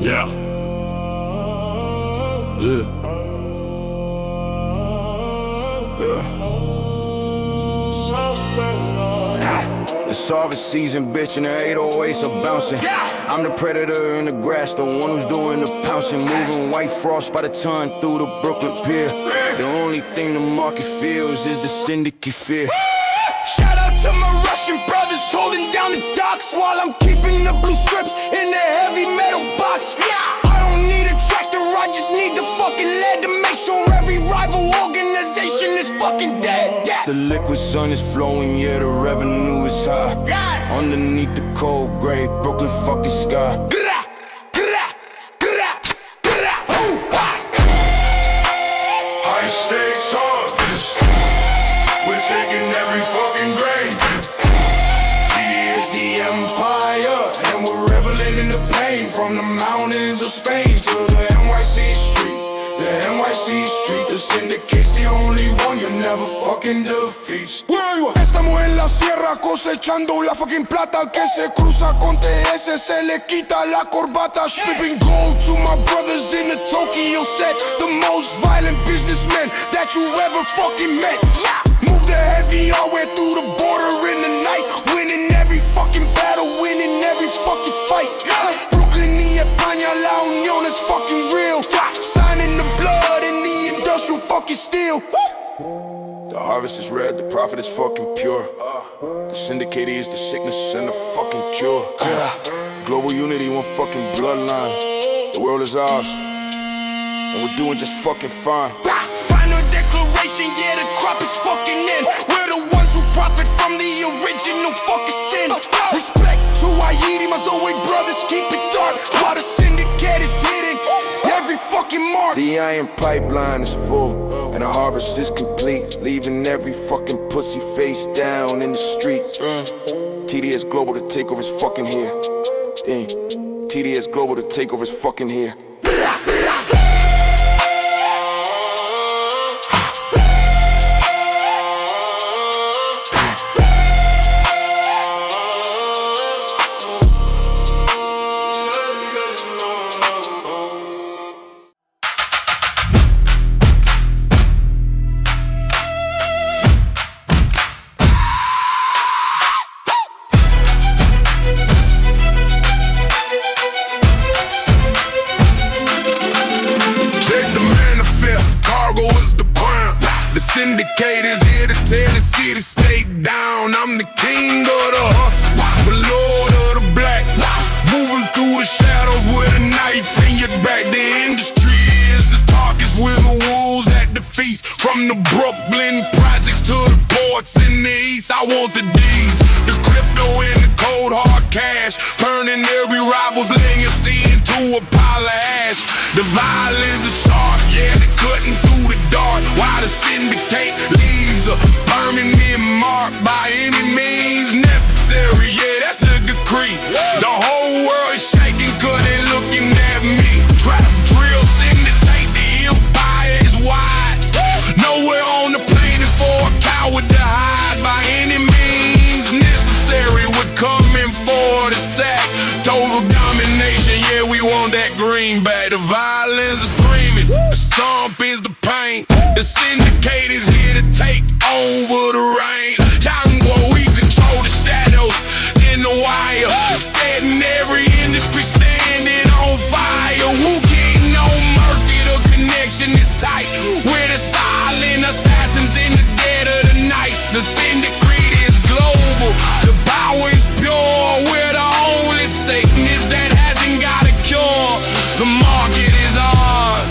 Yeah. It's harvest season, bitch, and the 808s are bouncing. I'm the predator in the grass, the one who's doing the pouncing. Moving white frost by the ton through the Brooklyn Pier. The only thing the market feels is the syndicate fear. Shout out to my Russian brothers holding down the docks while I'm keeping the blue strips in the heavy metal box. I don't need a tractor, I just need the fucking lead to make sure every rival organization is fucking dead. The liquid sun is flowing, yeah, the revenue is high. Underneath the cold gray Brooklyn fucking sky. High stakes harvest, we're taking every fucking grain. TD is the empire, and we're reveling in the pain. From the mountains of Spain to the NYC street. The NYC street, the Syndicate's the only one you never fucking defeats. Estamos en la sierra cosechando la fucking plata. Que se cruza con TS, se le quita la corbata. Shipping gold to my brothers in the Tokyo set. The most violent businessmen that you ever fucking met. Move the heavy all way through the border in the night. Winning every fucking battle, winning every fucking fight. Brooklyn y España, la unión is fucking real. Signing the blood in the industrial fucking steel. The harvest is red, the profit is fucking pure. The syndicate is the sickness and the fucking cure. Global unity, one fucking bloodline. The world is ours, and we're doing just fucking fine. Final declaration, yeah, the crop is fucking in. We're the ones who profit from the original fucking sin. Respect to Haiti, my Zoe brothers, keep it dark. While the syndicate is hitting every fucking mark. The iron pipeline is full, and the harvest is complete. Leaving every fucking pussy face down in the street. TDS Global, the takeover is fucking here. TDS Global, the takeover is fucking here. Syndicate is here to tear the city state down. I'm the king of the hustle, the lord of the black. Moving through the shadows with a knife in your back. The industry is the targets, we're the wolves at the feast. From the Brooklyn projects to the ports in the east, I want the deeds, the crypto and the cold hard cash. Turning every rival's legacy into a pile of ash. The violence is sharp, yeah, they cutting through the dark. While the syndicate leaves a permanent mark by any means necessary. Yeah, that's the decree. The whole world is shaking 'cause they looking at me. Trap, drill, syndicate, the empire is wide. Nowhere on the planet for a coward to hide. By any means necessary, we're coming for the sack. Total domination, yeah, we want that greenback. The violence is screaming, the stomp is the pain. The syndicate is here to take over the reign. We control the shadows in the wire, setting every industry standing on fire. Who get no mercy, the connection is tight. We're the silent assassins in the dead of the night. The syndicate is global, the power is pure. We're the only Satanist that hasn't got a cure. The market is ours,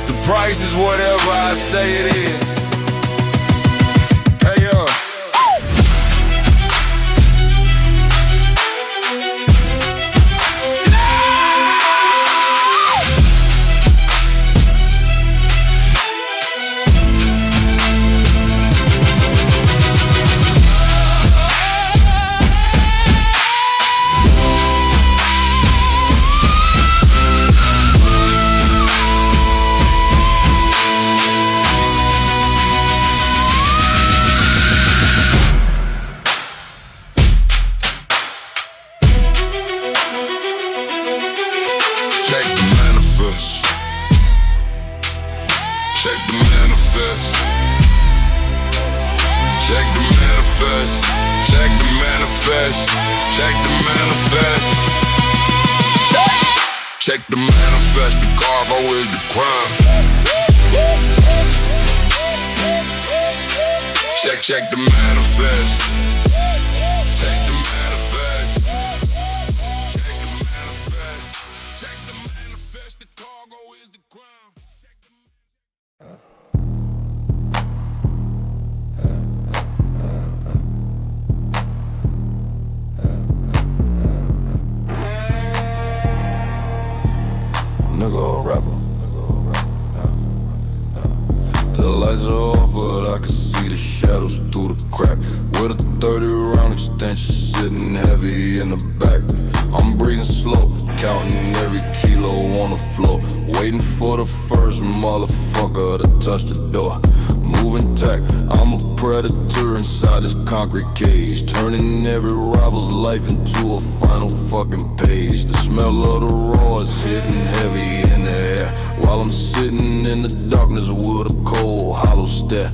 the price is whatever I say it is. Hey, manifest. Check the manifest. Check the manifest. The cargo is the crime. Check the manifest. Check the manifest. Check the manifest. Check the manifest. The cargo is the crime. Nigga a rapper. The lights are off, but I can see the shadows through the crack. With a 30-round extension sitting heavy in the back. I'm breathing slow, counting every kilo on the floor, waiting for the first motherfucker to touch the door. Moving tack, I'm a predator inside this concrete cage, turning every rival's life into a final fucking page. The smell of the raw is hitting heavy in the air, while I'm sitting in the darkness with a cold, hollow stare.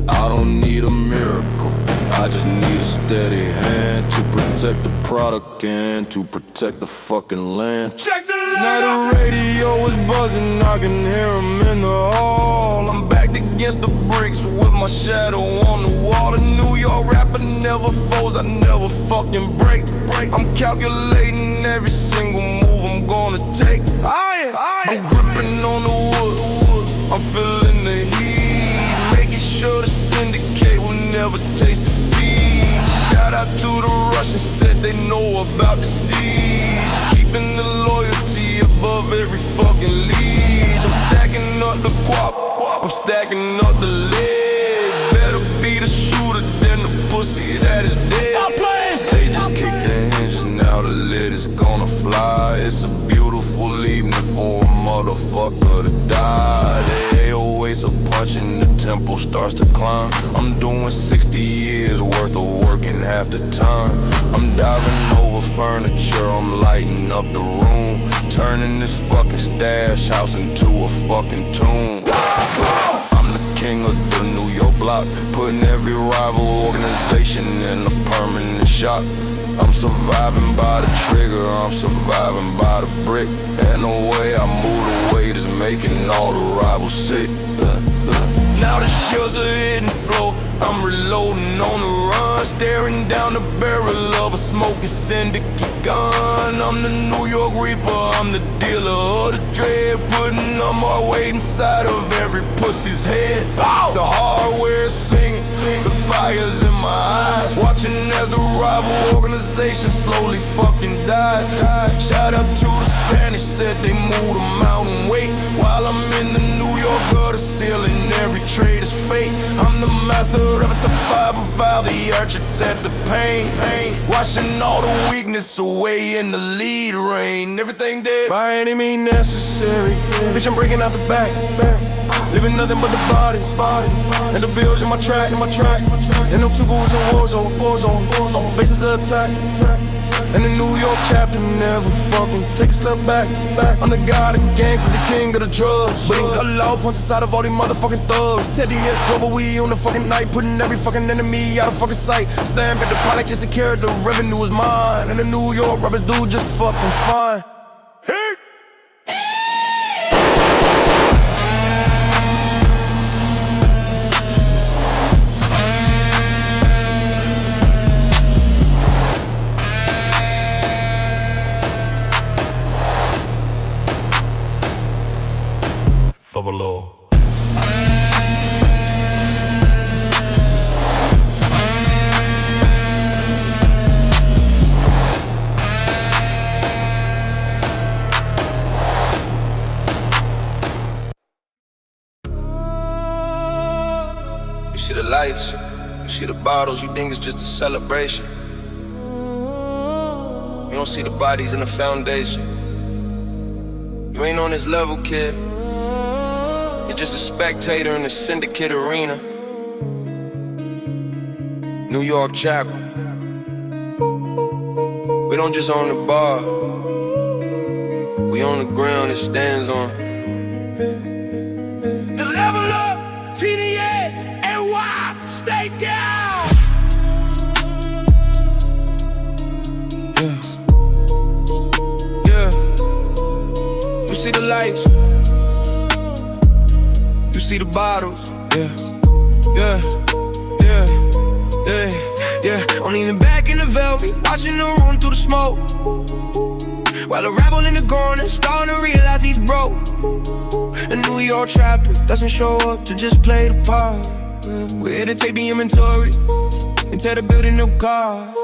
I don't need a miracle, I just need a steady hand to protect the product and to protect the fucking land. Check the Now the radio is buzzing, I can hear him in the hall. I'm backed against the bricks with my shadow on the wall. The New York rapper never folds, I never fucking break. I'm calculating every single move I'm gonna take. I'm gripping on the wood, I'm feeling the heat, making sure the syndicate will never taste defeat. Shout out to the Russians, said they know about the siege, keeping the loyalty above every fucking lead. I'm stacking up the guap, I'm stacking up the lead. Better be the shooter than the pussy that is dead. Stop playing! They just kicked the hinges, now the lid is gonna fly. It's a beautiful evening for a motherfucker to die. They always a punch and the tempo starts to climb. I'm doing 60 years worth of work in half the time. I'm diving over furniture, I'm lighting up the room, turning this fucking stash house into a fucking tomb. I'm the king of the New York block, putting every rival organization in a permanent shock. I'm surviving by the trigger, I'm surviving by the brick, and the way I move the weight is making all the rivals sick. Now the shells are hitting the floor, I'm reloading on the run, staring down the barrel of a smoking syndicate gun. I'm the New York Reaper, I'm the dealer of the dread, putting on my weight inside of every pussy's head. The hardware is singing, the fire's in my eyes, watching as the rival organization slowly fucking dies. Shout out to the Spanish, said they moved a mountain weight, while I'm in the New York gutter ceiling, every trade is fate. I'm the master of the five of all, the architect, the pain, washing all the weakness away in the lead rain. Everything dead by any means necessary. Bitch, I'm breaking out the back, leaving nothing but the bodies, and the bills in my track, and them two boys in war zone, bases of attack. And the New York chapter never fucking take a step back. I'm the god of the gangs, the king of the drugs. But ain't cut loud punch inside of all these motherfucking thugs. Teddy is global, we on the fucking night, putting every fucking enemy out of fucking sight. Stand at the pilot just to carry the revenue is mine. And the New York rappers do just fucking fine. Below. You see the lights, you see the bottles, you think it's just a celebration. You don't see the bodies in the foundation. You ain't on this level, kid. You're just a spectator in the Syndicate arena. New York Chapel. We don't just own the bar, we own the ground it stands on. The level up, TDS, NY, stay down. see the bottles. Yeah. I'm leaning back in the velvet, watching the room through the smoke. While a rebel in the corner, starting to realize he's broke. A New York trapper doesn't show up to just play the part. We're here to take the inventory and tear the building apart.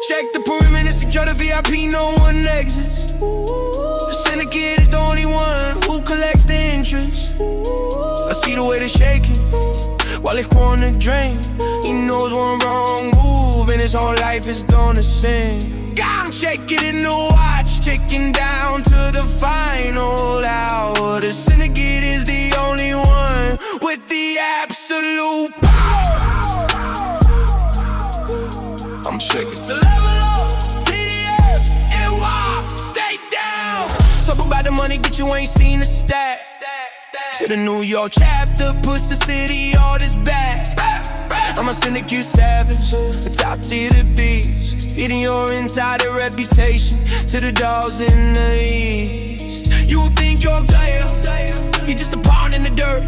Check the perimeter, secure the VIP, no one exits. The Syndicate is the only one who collects the interest. I see the way they're shaking while it's pouring the drain. He knows one wrong move and his whole life is gonna sing. I'm checking in the watch, ticking down to the final hour. The Syndicate is the only one with the absolute power. I'm checking the level up, TDF, NY, stay down. Talk about the money, but you ain't seen the stat. To the New York chapter, push the city all this back. I'm a Syndicate savage, a top tier to beast, feeding your entire reputation to the dogs in the east. You think you're a player, you're just a pawn in the dirt,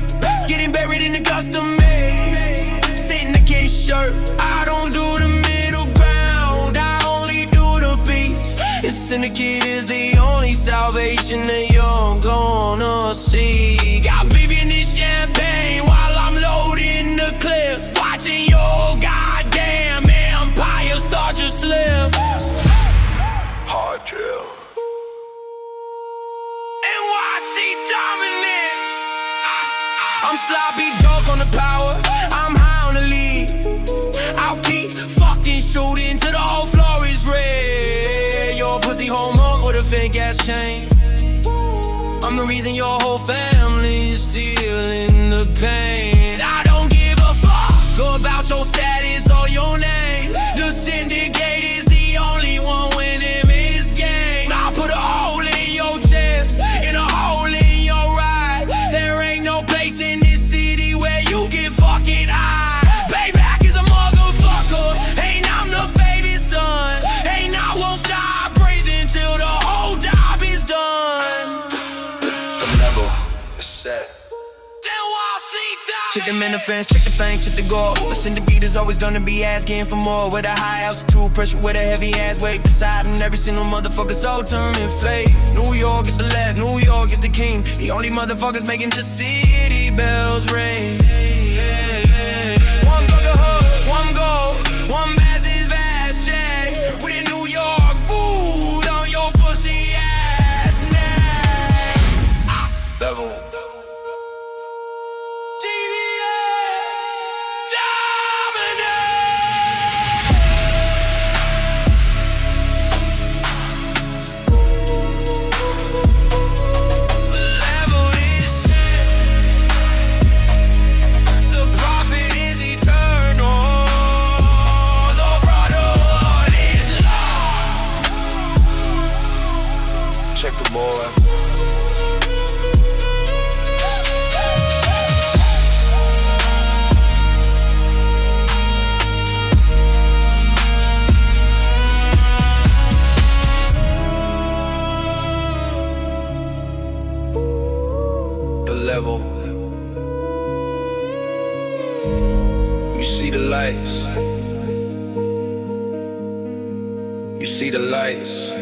getting buried in the custom made Syndicate shirt. I don't do the middle ground, I only do the beat. The Syndicate is the only salvation that you're gonna see. Got baby in this champagne while I'm loading the clip, watching your goddamn empire start to slip. Hard drill. NYC dominance. I'm sloppy dope on the power, I'm high on the lead. I'll keep fucking shooting till the whole floor is red. Your pussy home on with a fake ass chain. I'm the reason your whole family is feeling the pain. I don't give a fuck about your status or your name. The Syndicate is the only one winning this game. I'll put a hole in your chips and a hole in your ride. There ain't no place in this city where you get fucking high. Payback is a motherfucker, ain't I'm the faded son. Ain't I won't stop breathing till the whole job is done. The level is set. Check them in the fence, check the thing, check the goal. The Syndicate is always gonna be asking for more. With a high altitude pressure, with a heavy ass weight, deciding every single motherfucker so term inflate. New York is the left, New York is the king. The only motherfuckers making the city bells ring. One burger hood, one gold, one massive ass check. With a New York boot on your pussy ass neck. Level. Check the boy. The level. You see the lights. You see the lights.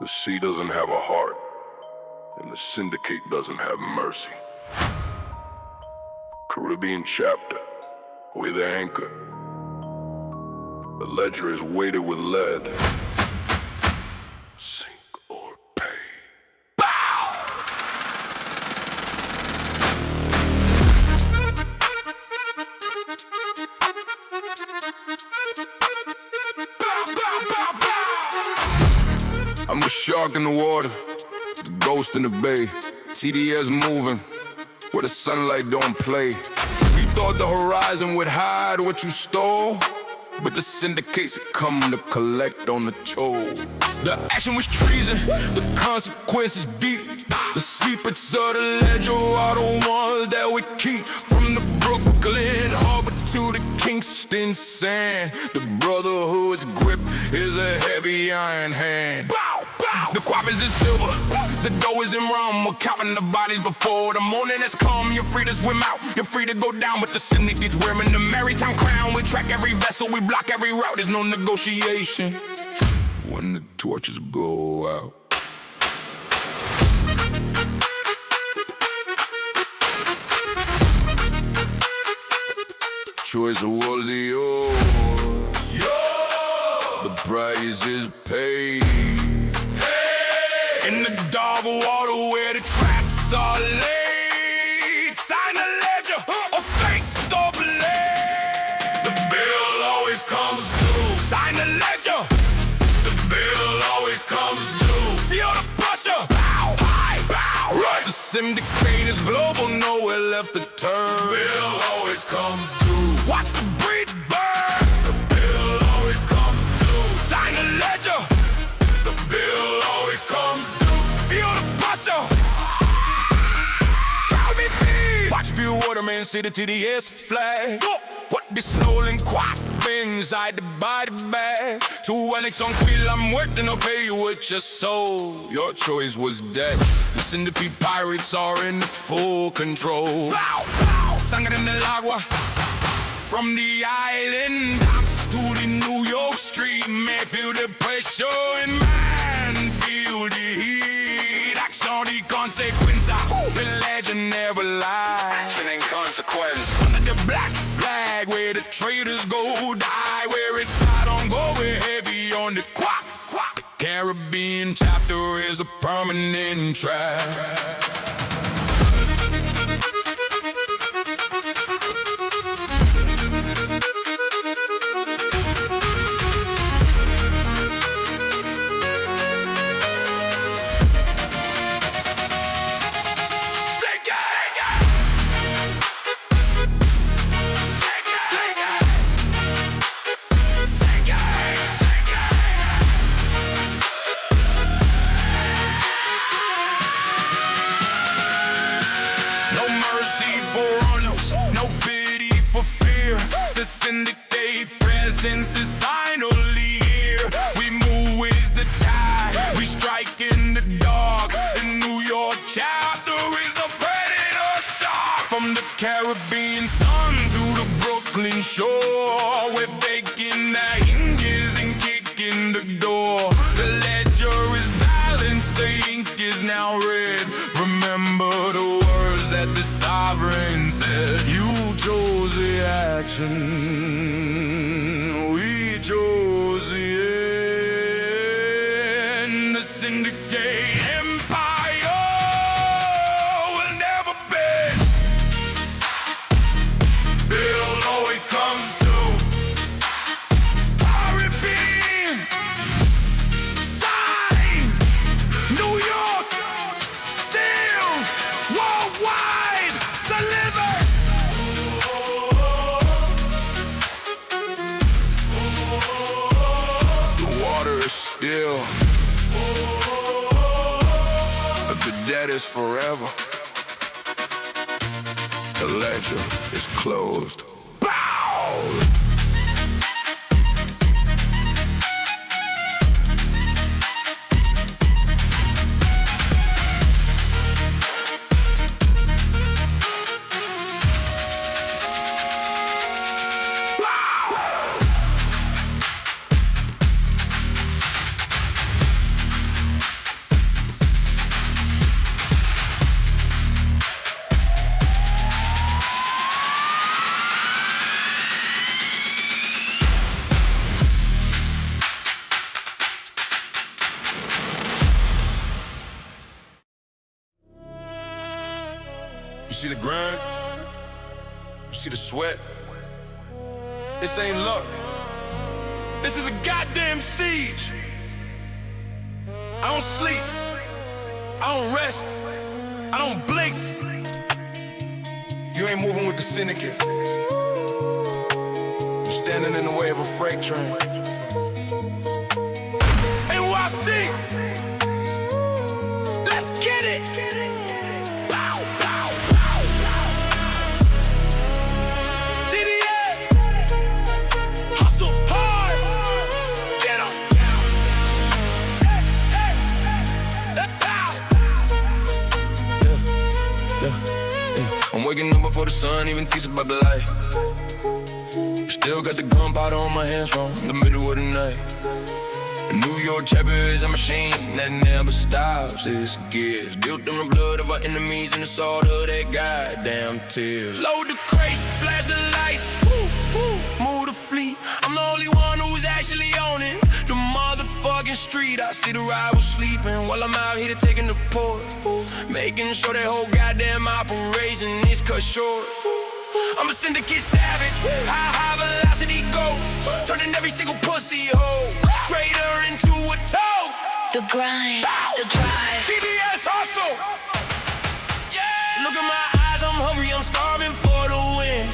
The sea doesn't have a heart, and the Syndicate doesn't have mercy. Caribbean chapter, we're the anchor. The ledger is weighted with lead. Sink or pay. Bow! I'm a shark in the water, the ghost in the bay. TDS moving, where the sunlight don't play. You thought the horizon would hide what you stole? but the syndicates had come to collect on the toll. The action was treason, the consequences deep. The secrets of the ledger are the ones that we keep. From the Brooklyn harbor to the Kingston sand, the brotherhood's grip is a heavy iron hand. The crop is in silver, the dough is in rum. We're counting the bodies before the morning has come. You're free to swim out, you're free to go down, but the syndicate's wearing the maritime crown. We track every vessel, we block every route, there's no negotiation when the torches go out. Choice was yours, the price is paid. In the dark water where the traps are laid, sign a ledger or face the blade. The bill always comes due. Sign the ledger. The bill always comes due. Feel the pressure. Bow, high, bow. Right. The syndicate is global, nowhere left to turn. The bill always comes due. Watch the breed burn. The bill always comes due. Sign the ledger. The bill always comes due. Feel the pressure. Proud me be. Watch Bill Waterman see the TDS flag. What this stolen quack inside the body bag. To Alex on feel I'm working to pay you with your soul. Your choice was dead. The syndicate pirates are in full control. Bow, bow. Sangre en el agua. From the island docks to the New York street, man, feel the pressure and man, feel the heat. Action y consecuencia, the legend never lies. Action and consequence. Under the black flag, where the traitors go die, where it's hot on go, we're heavy on the quack. The Caribbean chapter is a permanent track. The syndicate presence is finally here. We move with the tide, we strike in the dark. The New York chapter is the predator shark. From the Caribbean sun to the Brooklyn shore, we're breaking the hinges and kicking the door. The ledger is balanced, the ink is now red. Remember the words that the sovereign said. You chose the action, we chose the end. The syndicate empire will never bend. Bill always comes to Caribbean. Sign, New York, seal, worldwide, deliver. Still, but the debt is forever. The ledger is closed. Bow! You see the grind? You see the sweat? This ain't luck. This is a goddamn siege. I don't sleep. I don't rest. I don't blink. If you ain't moving with the syndicate, you stay standing in the way of a freight train. NYC, let's get it. Bow, bow, bow, bow. DDS, hustle hard, get 'em. Hey, hey, bow. Yeah. I'm waking up before the sun even thinks about the light. Still got the gunpowder on my hands from the middle of the night. A New York chopper is a machine that never stops its gears. Built in the blood of our enemies and the salt of their goddamn tears. Load the crates, flash the lights, move the fleet. I'm the only one who's actually owning the motherfucking street. I see the rivals sleeping while I'm out here taking the port, making sure that whole goddamn operation is cut short. I'm a syndicate savage, high velocity ghost, turning every single pussy hole, traitor into a toast. The grind, the drive. TBS hustle. Yeah. Look at my eyes, I'm hungry, I'm starving for the win.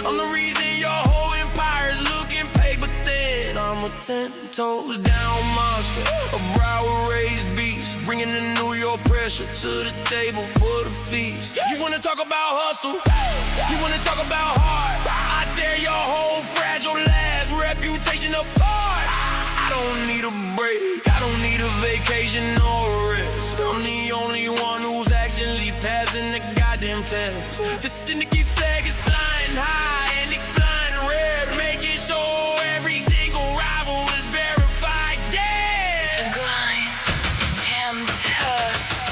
I'm the reason your whole empire is looking paper thin. I'm a 10 toes down monster, a brow raised beast, bringing the New York pressure to the table for the feast. You wanna talk about hustle? You wanna talk about hard? I tear your whole fragile ass reputation apart. I don't need a break, I don't need a vacation or a rest. I'm the only one who's actually passing the goddamn test. The syndicate flag is flying high and it's flying red, making sure every single rival is verified dead. The grind, tempest.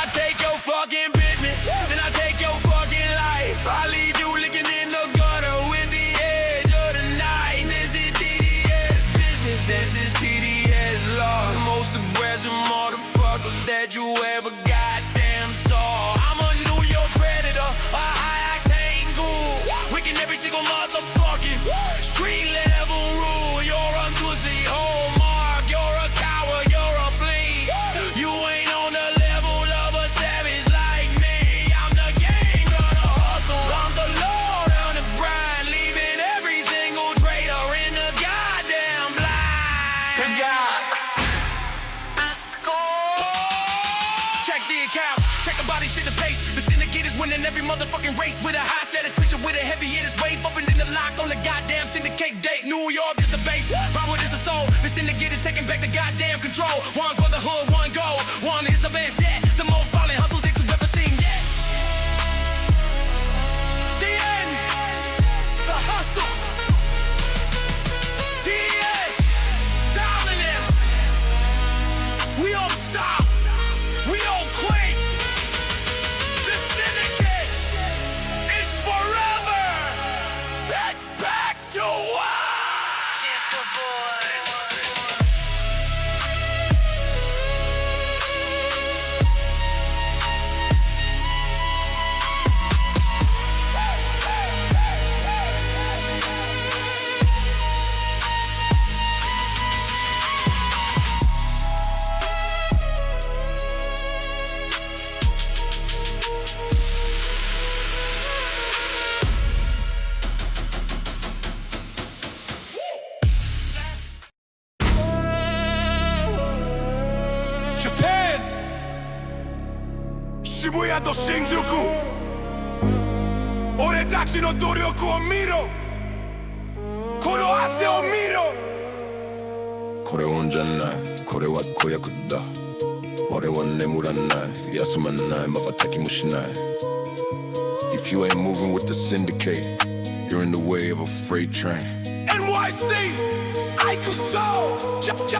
I take your fucking business, then I take your fucking life. I leave you licking in the gutter with the edge of the knife. This is DDS business, this is TDS law. The most aggressive motherfuckers that you ever goddamn saw. I'm a New York predator, a high-octane ghoul, wicking every single motherfucking street level rule. You're a pussy hallmark, you're a coward, you're a flea. You ain't on the level of a savage like me. I'm the king of the hustle, I'm the lord of the grind, leaving every single traitor in the goddamn blind. The jocks. The score. Check the account, check the body, see the pace. The syndicate is winning every motherfucking race with a high status picture with a heavy hitters wave up and in the lock on the goddamn syndicate date. New York is the base, Robert is the soul. The syndicate is taking back the goddamn control. One for the hood, one goal, one is advanced debt. The most falling hustle dicks we've ever seen yet. The end, the hustle. TS, dominance. We don't stop, we don't quit. The syndicate is forever. Back to what? Checkerboard. Japan, Shibuya to Shinjuku. 俺たちの努力を見ろ。この汗を見ろ。これオンじゃない。これは子役だ。俺は眠らない。休まない。瞬きもしない。If you ain't moving with the syndicate, you're in the way of a freight train. NYC, I could so Japan.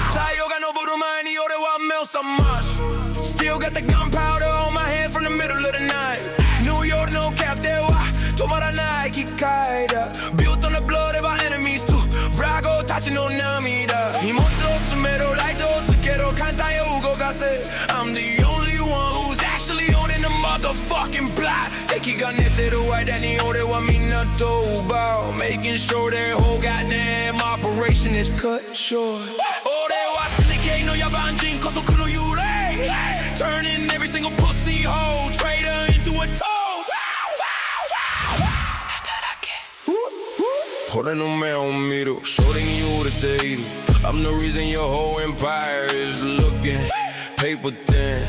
太陽が昇る前に俺は目を覚ます。Still got the gunpowder on my head from the middle of the night. New York no cap では止まらない機械だ。Built on the blood of our enemies too. フラゴたちの涙。荷物を詰めろ、ライトをつけろ、艦隊を動かせ。I'm the only one who's actually owning the motherfucking plot. 敵が寝てる間に俺はみんなと奪う。Making sure their whole goddamn operation is cut short. 俺は Syndicate の野蛮人、孤独の幽霊。Turning every single pussy hole traitor into a toast. Ora non me un miro, shorting you the date. I'm the reason your whole empire is looking paper thin.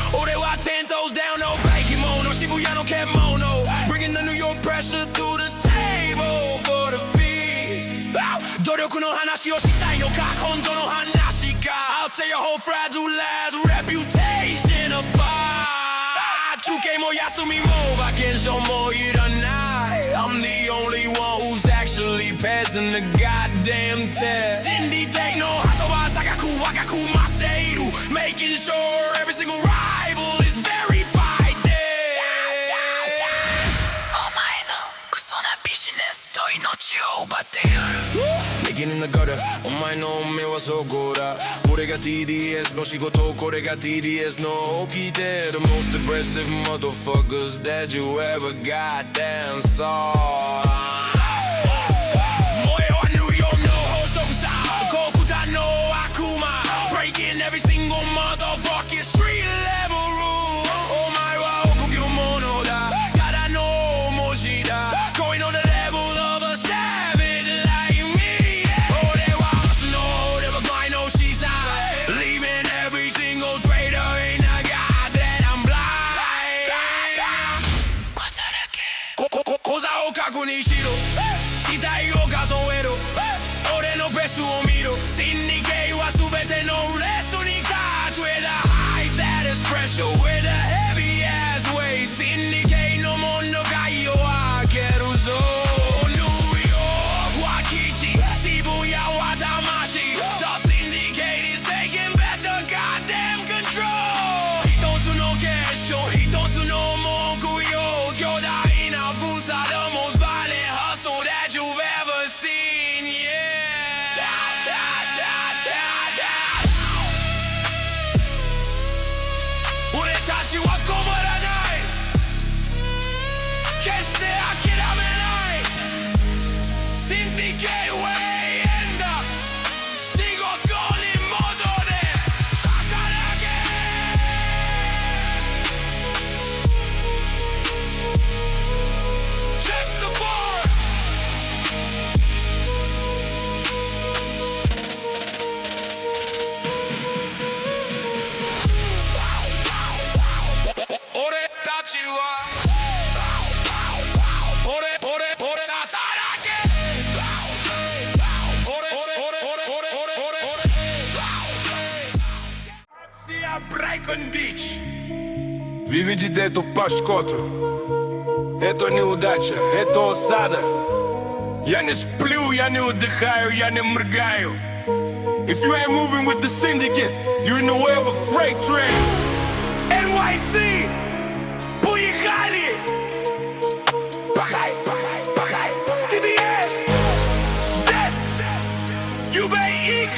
Oh, they want 10 toes down, no kimono. Shibuya no kemono. Bringing the New York pressure to the table for the feast. Doryoku no hanashi o shitai no ka, kondo no hanashi ka. I'll tear your whole fragile ass reputation apart. 中継も休みも馬券証もいらない。I'm the only one who's actually passing the goddamn test. Syndicateの鳩は高く若く待っている。Making sure every single rival is verified dead. お前のクソなビジネスと命を奪ってやる。Making in the gutter お前の目はそこだ。これが TDS の仕事、これが TDS の起きて The most aggressive motherfuckers that you ever goddamn saw. 燃えはニューヨークの法則さ。国家の悪魔 Breaking every single motherfucking street level rule. お前は臆病者だ。ただの文字だ。Going on the level of a savage like me. 俺は明日の俺は前の資産 Leaving every single traitor in the goddamn blind. 技だけ口座を確認しろ。死体を数えろ。俺のベスを見ろ。Syndicate は全てのレストに勝つ。With a high status pressure with a heavy ass weight. Syndicate の門の鍵を開けるぞ。ニューヨークは基地、渋谷は魂。The Syndicate is taking back the goddamn control. 一つの結晶、一つの目標。巨大な封鎖 The most violent hustle that you've ever seen. Yeah.俺たちは困らない。決して諦めない。Syndicate way in the 仕事に戻れ。働け。Check the board. 俺たちは俺働け。Акция Брайкон Бич. Вы видите эту пашкоту? Это неудача, это осада. Я не сплю, я не отдыхаю, я не моргаю. If you ain't moving with the syndicate, you're in the way of a freight train. NYC, поехали! Пахай, пахай, пахай. TDS, Zest, UBX.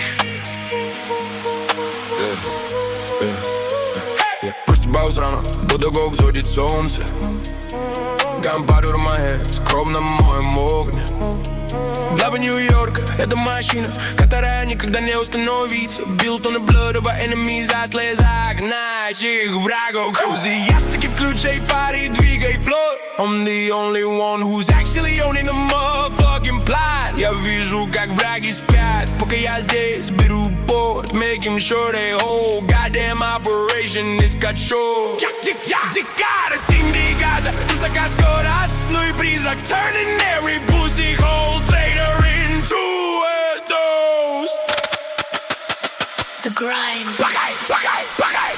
Просыпаюсь рано, до того, как взойдет солнце. Gunpowder in my hands, кровь на моем огне. Глава Нью-Йорка, это машина, которая никогда не остановится. Built on the blood of our enemies, I slay загнающих врагов. Cruise the ящики, включай фары, двигай флот. I'm the only one who's actually owning the motherfucking plot. Я вижу, как враги спят, пока я здесь беру борт. Making sure they whole goddamn operation is cut short. Дикара, синдиката, высока скоростной призрак. Turning every pussy hole trader into a toast. The grind. Пахай, пахай, пахай.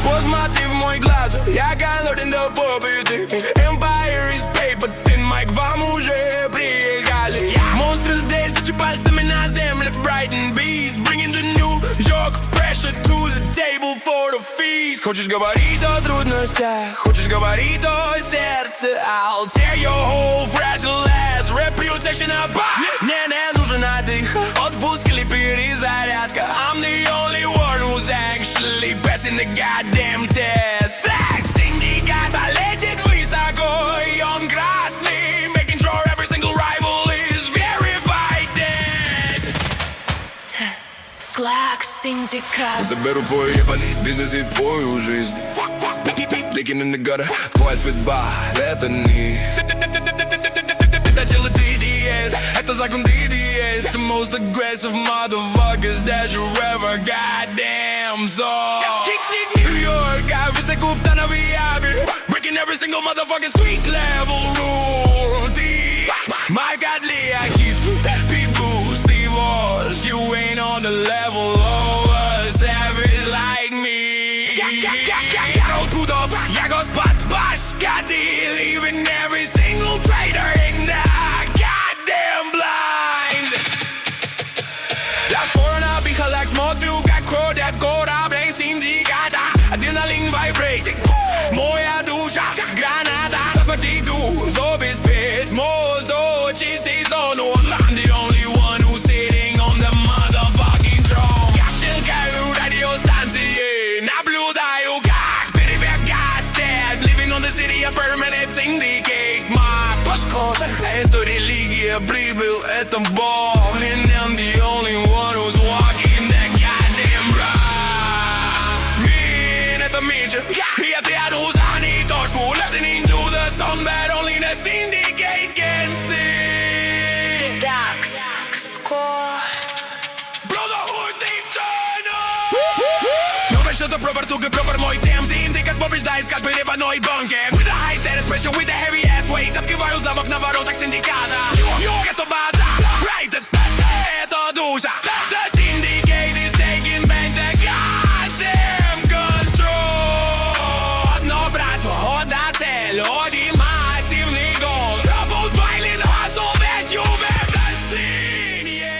Посмотри в мой глаз, я голоден до победы. Empire is paper thin, мы к вам уже приехали. Монстры здесь, эти пальцами на земле. Brighton Beast, bringing the New York pressure to the table for the feast. Хочешь говорить о трудностях, хочешь говорить о сердце. I'll tear your whole fragile ass reputation apart. Не нужен отдых, отпуск или перезарядка. I'm the only one who's actually passing the goddamn test. Flag Syndicate полетит высоко, и он красный. Making sure every single rival is verified dead. Flag Syndicate. Заберу твой ебаный бизнес и твою жизнь. Leaking in the gutter, твоя судьба, это не. Это дело TDS. Actors like on DDS, the most aggressive motherfuckers that you ever goddamn saw. New York, I wish they could have been breaking every single motherfucking street level rule. My godly Akis, people, Steve Walsh, you ain't on the level of a savage like me. No kudos, jag har spot bashkadi, leaving every single traitor in the goddamn blind. Las forna bijalak smotuga krodat gora blank Syndicate. Adrenaline vibrating, moja dusza, granata, zaspatitu, zobis pit, most чистый зон. I'm the only one who's sitting on the motherfucking throne. Я щелкаю радиостанции, наблюдаю, как перевергастет. Living on the city, a permanent syndicate. My postcode, это религия, прибыл, это Бог. And I'm the only one who's walking the goddamn road. Min, это Mitchell, я пряду за ниточку. Listening to the song that only the syndicate can sing. Что-то пропер, туго пропер мой темп. Syndicate побеждает, как перебаной бункер. With the high status pressure, with the heavy ass weight. Открываю замок на воротах Syndicate. Это база, right, это душа. The Syndicate is taking back the goddamn control. Одно братство, одна цель, один массивный гол. The most violent hustle that you've ever seen, yeah.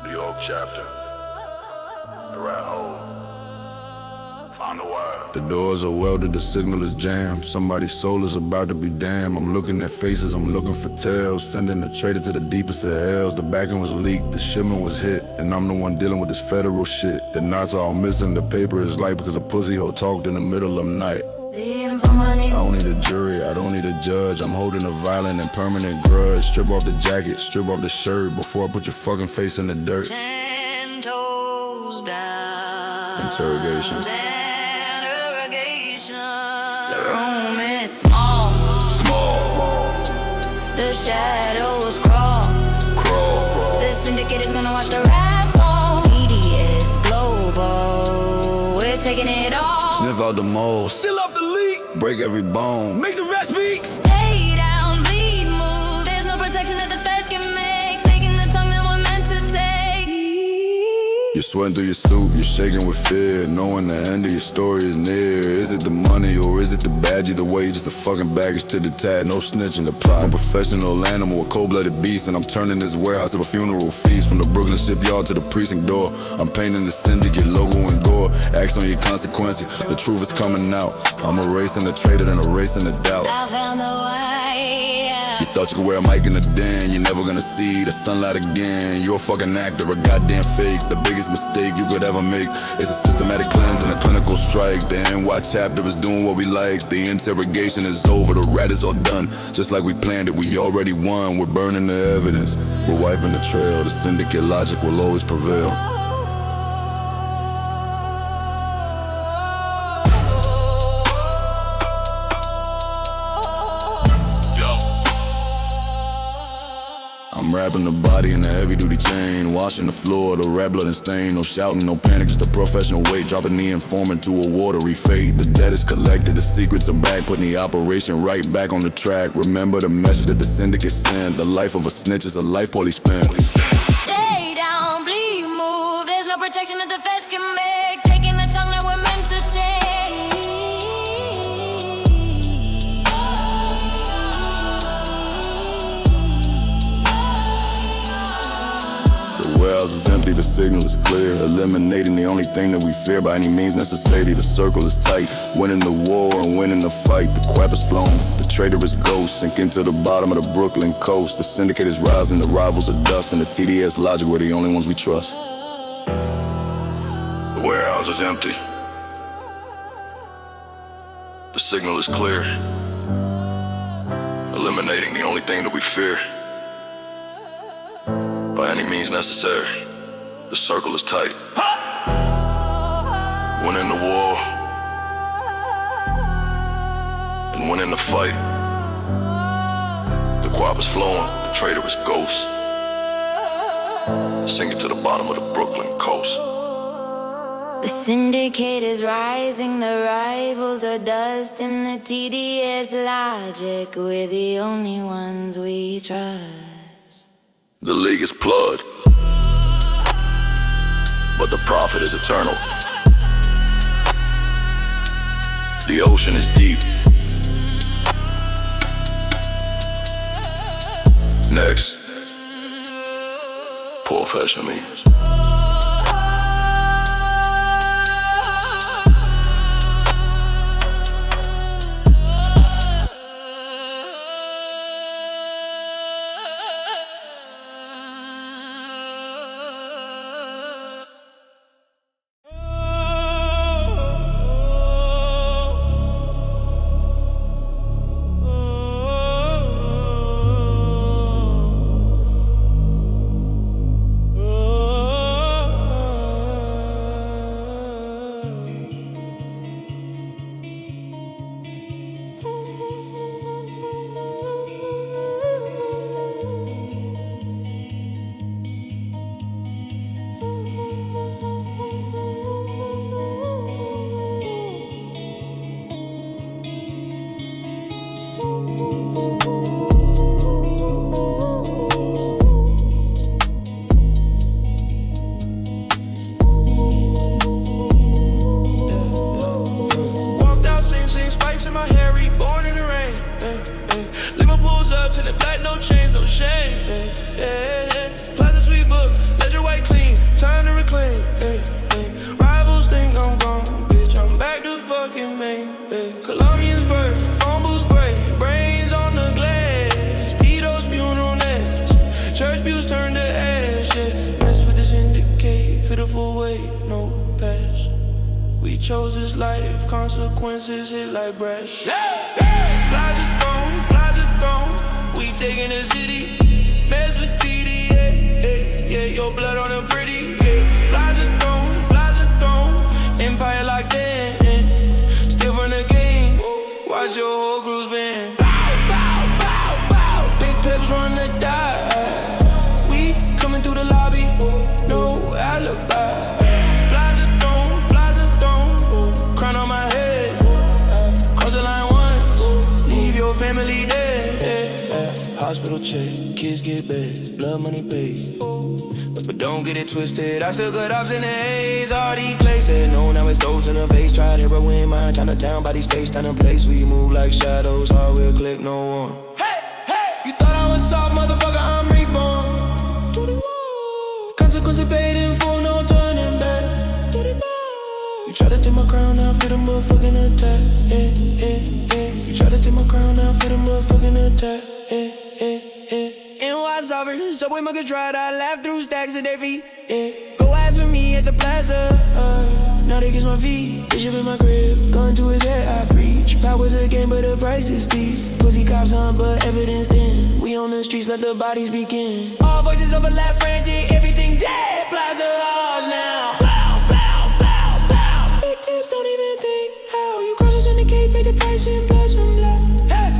New York chapter. The rat hole. Found the wire. The doors are welded, the signal is jammed. Somebody's soul is about to be damned. I'm looking at faces, I'm looking for tails. Sending the traitor to the deepest of hells. The backing was leaked, the shipment was hit, and I'm the one dealing with this federal shit. The knots are all missing, the paper is light because a pussy hoe talked in the middle of the night. I don't need a jury, I don't need a judge. I'm holding a violent and permanent grudge. Strip off the jacket, strip off the shirt before I put your fucking face in the dirt. 10 toes down. Interrogation. The room is small. Small. The shadows crawl. Crawl. The syndicate is gonna watch the rap fall. TDS global. We're taking it all. Sniff out the mold. Seal up the leak. Break every bone. Make the rest speak. Stay down, bleed, move. There's no protection that the feds can make. Taking the tongue that we're meant to take. You're sweating through your suit, you're shaking with fear, knowing the end of your story is near. Is it the money or is it the badge? Either way, just a fucking baggage to the tag. No snitching the plot. I'm a professional animal, a cold-blooded beast, and I'm turning this warehouse to a funeral feast. From the Brooklyn shipyard to the precinct door, I'm painting the syndicate logo in gore. Acts on your consequences, the truth is coming out. I'm erasing the traitor and erasing the doubt. I found the way. You thought you could wear a mic in the den, you're never gonna see the sunlight again. You're a fucking actor, a goddamn fake. The biggest mistake you could ever make is a systematic cleanse and a clinical strike. The NY chapter is doing what we like. The interrogation is over, the rat is all done. Just like we planned it, we already won. We're burning the evidence, we're wiping the trail. The syndicate logic will always prevail. I'm wrapping the body in a heavy-duty chain, washing the floor, the rat blood and stain. No shouting, no panic, just a professional weight. Dropping the informant to a watery fate. The debt is collected, the secrets are back. Putting the operation right back on the track. Remember the message that the syndicate sent. The life of a snitch is a life poorly spent. Stay down, bleed, move. There's no protection that the feds can make. Taking the tongue that we're meant to take. The warehouse is empty, the signal is clear. Eliminating the only thing that we fear by any means necessary. The circle is tight, winning the war and winning the fight. The quap is flown, the traitor is ghost. Sinking to the bottom of the Brooklyn coast. The syndicate is rising, the rivals are dust. And the TDS logic, we're the only ones we trust. The warehouse is empty. The signal is clear. eliminating the only thing that we fear. By any means necessary. The circle is tight. Winning the war and winning the fight. The guap is flowing, the traitor is ghost. Sink it to the bottom of the Brooklyn coast. The syndicate is rising, the rivals are dust, and the TDS logic, we're the only ones we trust. The league is blood, but the profit is eternal. The ocean is deep. Next, poor fashion me. Consequences hit like breath. Plaza Throne, we taking the city. Mess with TD, yeah, your blood on them pretty. Plaza Throne, empire locked in. Still from the game, watch your whole crew's been. Bow, big pips run the die. We coming through the lobby, no alibi. Crown on my head, cross the line once, leave your family dead. Hospital check, kids get beds, blood money paid. But don't get it twisted, I still got ops in the haze. All these clay said no, now it's dope in the face. Tried heroin, my Chinatown, bodies face down in place. We move like shadows, hard will click, no one. Hey, you thought I was soft, motherfucker, I'm reborn. Consequences paid in full, no turning back. You try to take my crown now for the motherfucking attack. You try to take my crown now for the motherfucking attack. NY sovereign, subway muggers tried, I laughed through stacks of their feet. Go ask for me at the plaza. Now they kiss my feet. Bishop in my crib, gun to his head, I preach. Power's a game, but the price is steep. Pussy cops on, but evidence thin. We on the streets, let the bodies begin. All voices overlap, frantic, everything dead. Plaza ours now. Don't even think how you cross the syndicate, pay the price and blood some love. Hey,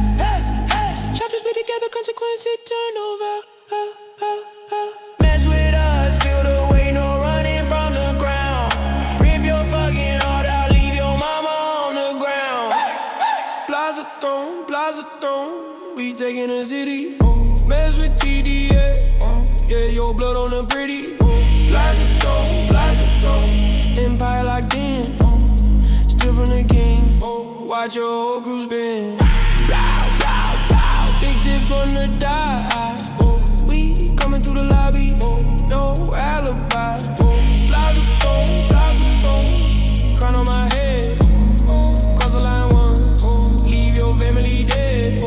chapters be together, consequences turn over. Mess with us, feel the weight, no running from the ground. Rip your fucking heart out, leave your mama on the ground. Plaza Throne, we taking the city. Mess with TD, yeah, your blood on the pretty. Plaza Throne, empire locked in. From the game, watch your whole crew's been. Big dip from the die. We coming through the lobby, no alibi. Plaza Throne, crown on my head. Cross the line once, leave your family dead.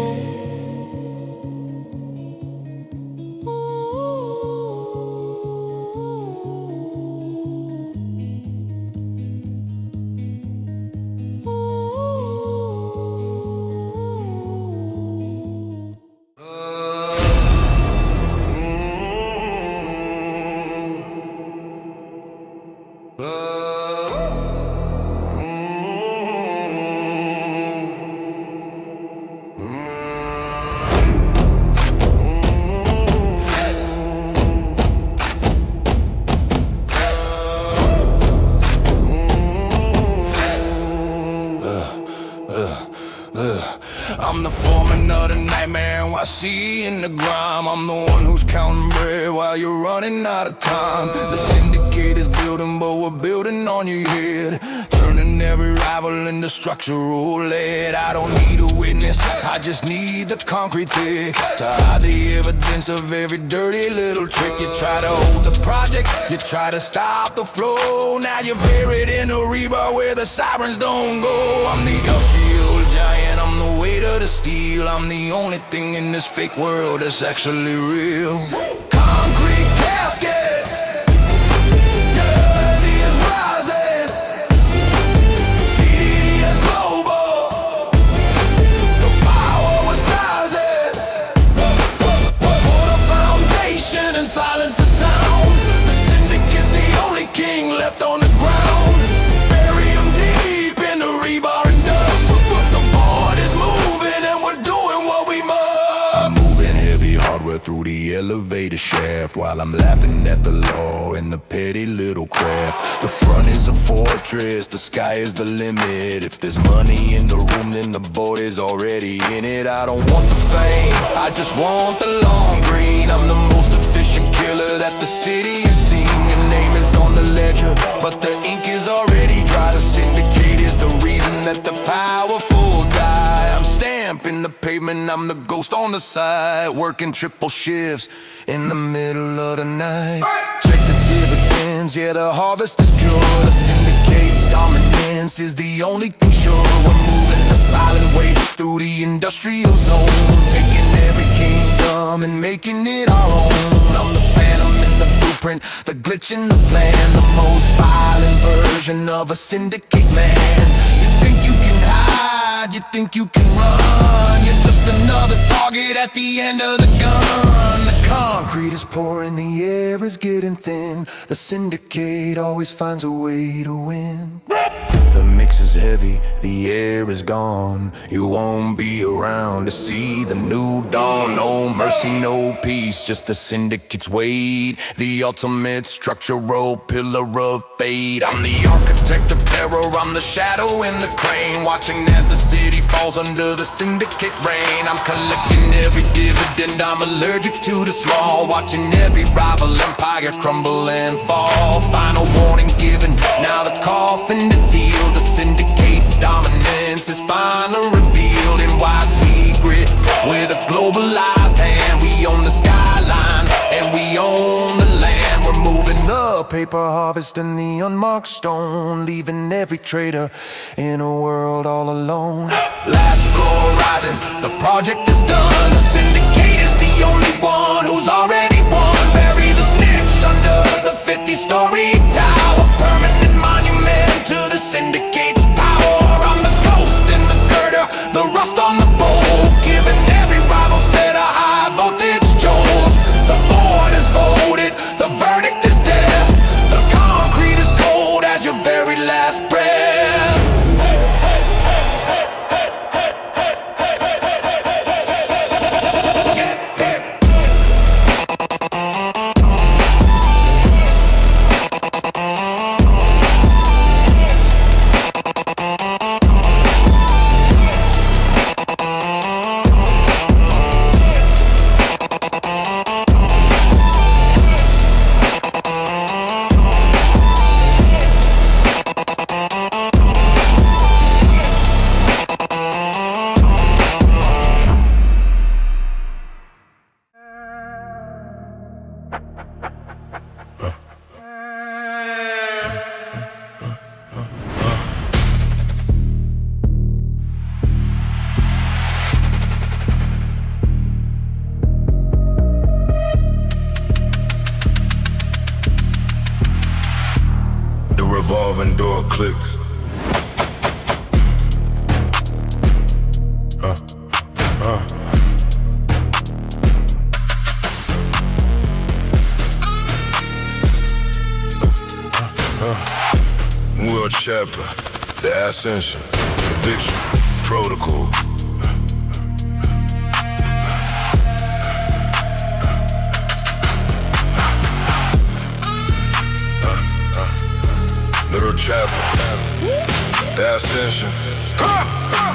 I'm the foreman of the nightmare, NYC in the grime. I'm the one who's counting bread while you're running out of time. The syndicate is building, but we're building on your head, turning every rival into structural lead. I don't need a witness, I just need the concrete thick to hide the evidence of every dirty little trick. You try to hold the project, you try to stop the flow. Now you're buried in a rebar where the sirens don't go. I'm the industrial giant, I'm the weight of the steel. I'm the only thing in this fake world that's actually real. Concrete caskets, yeah, sea is rising. TDS global, the power was rising. Pour the foundation and silence the sound. The syndicate's the only king left on the ground. Bury him deep in the rebar and dust. The board is moving and we're doing what we must. I'm moving heavy hardware through the elevator shaft, while I'm laughing at the law and the petty little craft. The front is a fortress, the sky is the limit. If there's money in the room, then the board is already in it. I don't want the fame, I just want the long green. I'm the most efficient killer that the city has seen. Your name is on the ledger, but the ink is already dry. The syndicate is the reason that the powerful die. I'm stamping the pavement, I'm the ghost on the side, working triple shifts in the middle of the night. Check the dividends, yeah, the harvest is pure. The syndicate's dominance is the only thing sure. We're moving the silent way through the industrial zone, taking every kingdom and making it our own. I'm the phantom in the blueprint, the glitch in the plan, the most violent version of a syndicate man. You think you can hide, you think you can run, you're just another target at the end of the gun. The concrete is pouring, the air is getting thin. The syndicate always finds a way to win. The mix is heavy, the air is gone. You won't be around to see the new dawn. No mercy, no peace, just the syndicate's weight, the ultimate structural pillar of fate. I'm the architect of terror, I'm the shadow in the crane, watching as the city falls under the syndicate reign. I'm collecting every dividend, I'm allergic to the small, watching every rival empire crumble and fall. Final warning given, now the coffin is sealed. The syndicate's dominance is finally revealed. In why secret, with a globalized hand, we own the skyline and we own the land. We're moving the paper harvest and the unmarked stone, leaving every trader in a world all alone. Last floor rising, the project is done. The syndicate is the only one who's already won. Bury the snitch under the 50-story tower, permanent monument to the syndicate's power. I'm the ghost in the girder, the rust on the bowl, giving every rival set a high voltage jolt. The board is voted, the verdict is death. The concrete is cold as your very last breath. Revolving door clicks. World chapter, the ascension, conviction, protocol. Little chapter, the ascension,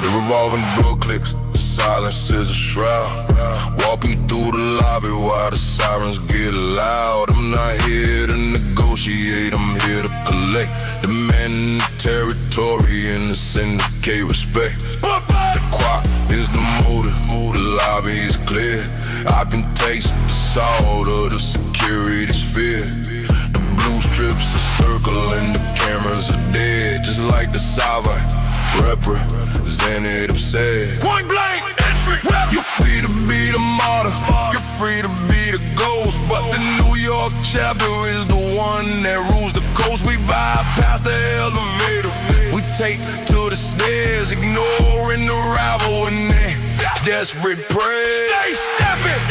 The revolving door clicks, the silence is a shroud. Walking through the lobby while the sirens get loud. I'm not here to negotiate, I'm here to collect. Demanding the territory and the syndicate respect. The quack is the motive, the lobby is clear. I can taste the salt of the security's fear. The blue strips are circling, the cameras are dead. Just like the sovereign representative said. Point blank, entry. You're free to be the martyr, you're free to be the ghost, but the New York chapter is the one that rules the coast. We bypass the elevator, we take to the stairs, ignoring the rival and their desperate prayers. Stay stepping.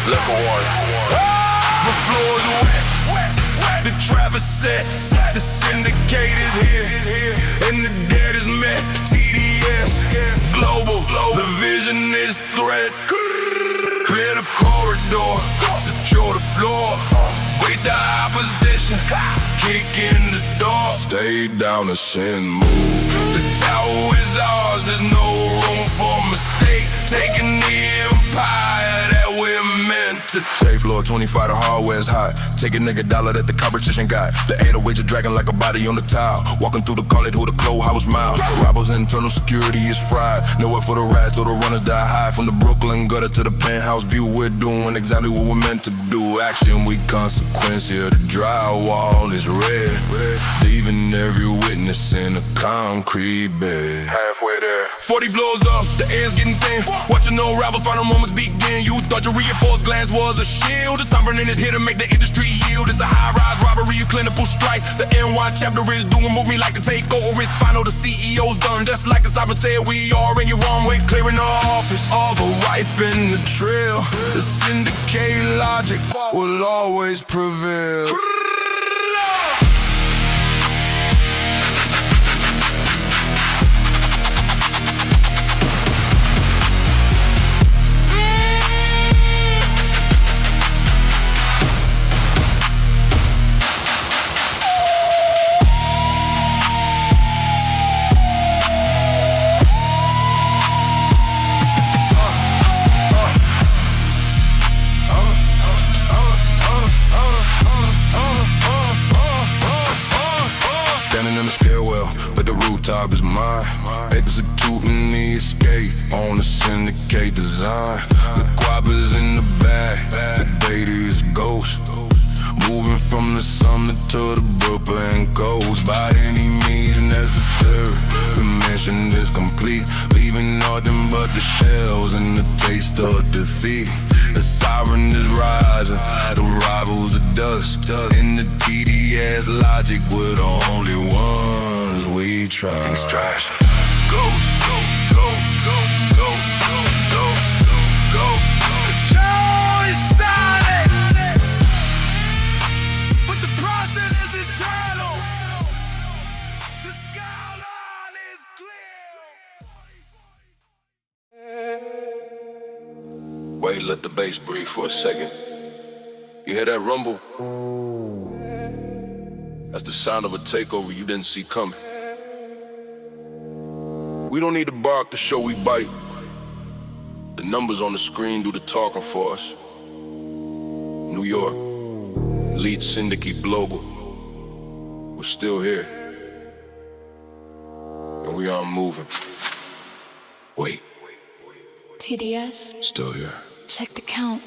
Level one. The floor's wet, the Travis set, the syndicate is here, and the dead is met. TDS, global, the vision is threat. Clear the corridor, secure the floor. Wait the opposition, kick in the door. Stay down and send move. The tower is ours, there's no room for mistake. Taking the empire that we're meant to take. Floor 25, the hardware's hot. Take a nigga dollar that the competition got. The 808 are dragging like a body on the tile. Walking through the call it who the close house mouth. Robbers' internal security is fried. Nowhere for the rats, till the runners die high. From the Brooklyn gutter to the penthouse view, we're doing exactly what we're meant to do. Action, we consequence here. The drywall is red, leaving every witness in a concrete bed. Halfway there. 40 floors up, the air's getting thin. Watching no rival, final moments begin. You thought your reinforced glance was a shield. The sovereign is here to make the industry yield. It's a high-rise robbery, a clinical strike. The NY chapter is doing what we like to take over. It's final, the CEO's done. Just like the sovereign said, we are in your wrong way. Clearing the office, all the ripe in the trail. The syndicate logic will always prevail. Top is mine, executing the escape on the syndicate design. The guapas in the back, the data is ghost. Moving from the summit to the Brooklyn coast by any means necessary. The mission is complete, leaving nothing but the shells and the taste of defeat. The siren is rising, the rivals are dust. In the TDS logic, we're the only ones we trust. Ghost, ghost, ghost, ghost, ghost, ghost, ghost. The show is silent, but the process is eternal. The skyline is clear. Wait, let the bass breathe for a second. You hear that rumble? That's the sound of a takeover you didn't see coming. We don't need to bark to show we bite. The numbers on the screen do the talking for us. New York, lead Syndicate Global. We're still here. And we aren't moving. Wait. TDS, Still here. check the count.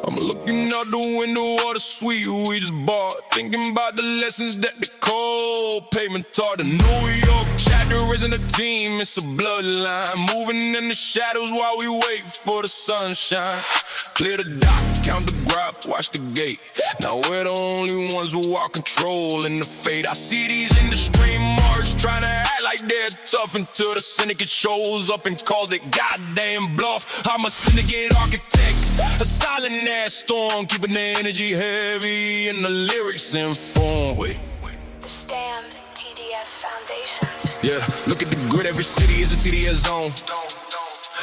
I'm looking out the window of the suite we just bought, thinking about the lessons that the cold pavement taught. The New York chapter isn't a team, it's a bloodline, moving in the shadows while we wait for the sunshine. Clear the dock, count the grab, watch the gate. Now we're the only ones who are controlling the fate. I see these industry marks trying to act like they're tough until the syndicate shows up and calls it goddamn bluff. I'm a syndicate architect, a silent ass storm, keeping the energy heavy and the lyrics informed. Wait. The Stand TDS Foundations. Yeah, look at the grid, every city is a TDS zone.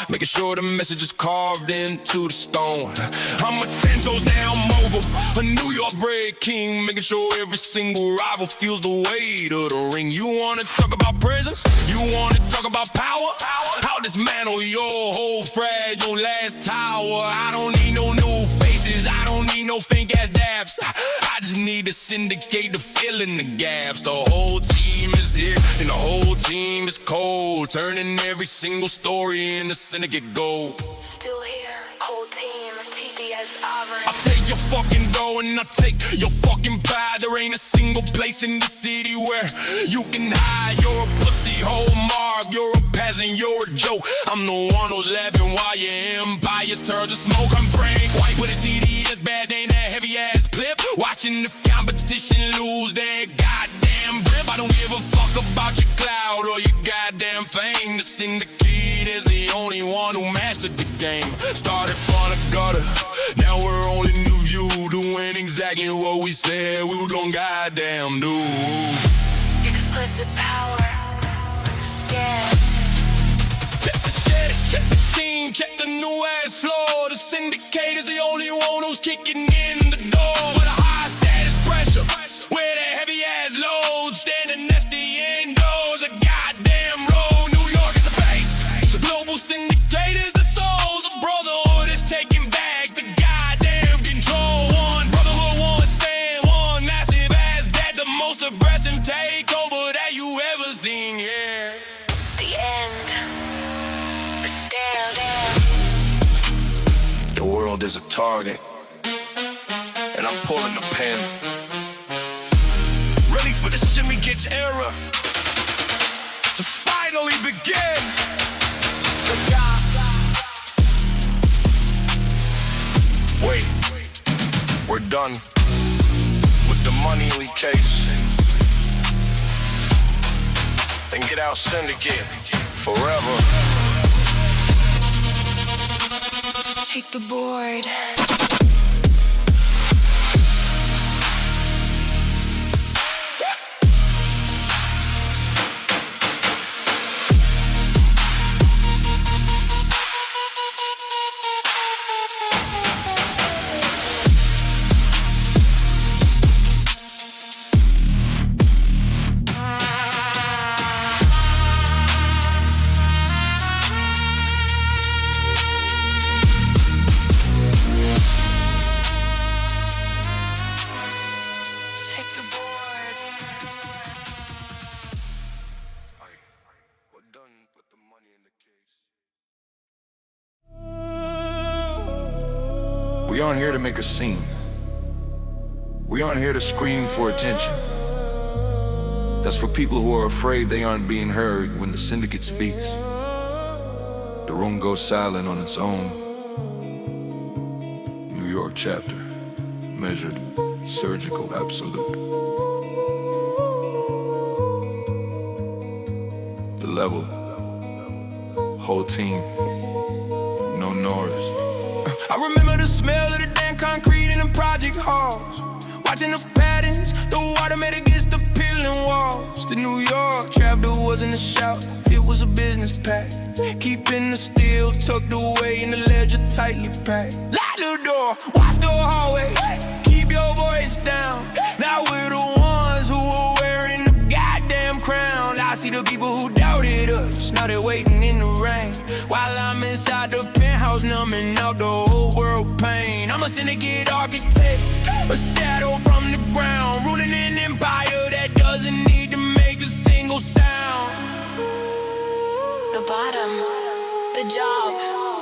making sure the message is carved into the stone. I'm a 10 toes down mogul, a New York bred king, making sure every single rival feels the weight of the ring. You wanna talk about prisons? You wanna talk about power? I'll dismantle your whole fragile last tower. I don't need no new faces, I don't need no fake ass dabs. I just need a syndicate to fill in the gaps. The whole team is here and the whole team is cold, turning every single story into syndicate gold. Still here, whole team, TDS Auburn. I'll take your fucking dough and I'll take your fucking pride. There ain't a single place in the city where you can hide. You're a pussy hole mark, you're a peasant, you're a joke. I'm the one who's laughing while your empire turns to smoke. I'm Frank White with a TDS badge, ain't that heavy ass clip. Watching the competition lose their goddamn grip. I don't give a fuck about your cloud or your goddamn fame. The Syndicate is the only one who mastered the game. Started from the gutter, now we're on a new view, doing exactly what we said we were gonna goddamn do. Explicit power, scared. Check the status, check the team, check the new ass floor. The Syndicate is the only one who's kicking in the door. With a high status pressure, with a heavy ass load, standing next to the indoors, a goddamn road. New York is a base, the global Syndicate is the soul. The brotherhood is taking back the goddamn control. One brotherhood, one stand, one massive ass that, the most aggressive takeover that you ever seen here. The end. The stare there. The world is a target, and I'm pulling the pin. Ready for the Syndicate era to finally begin. Wait, we're done with the money leak case. And get out Syndicate forever. Take the board. We aren't here to make a scene. We aren't here to scream for attention. That's for people who are afraid they aren't being heard when the Syndicate speaks. The room goes silent on its own. New York chapter, measured, surgical, absolute. The level, whole team, no noise. I remember the smell of the damn concrete in the project halls. Watching the patterns, the water made against the peeling walls. The New York chapter wasn't a shout, it was a business pact. Keeping the steel tucked away in the ledger tightly packed. Lock the door, watch the hallway, keep your voice down. Now we're the ones who are wearing the goddamn crown. I see the people who doubted us, now they're waiting in the rain. While I'm inside the penthouse numbing out the whole world pain. I'm a Syndicate architect, a shadow from the ground, ruling an empire that doesn't need to make a single sound. The bottom. The job.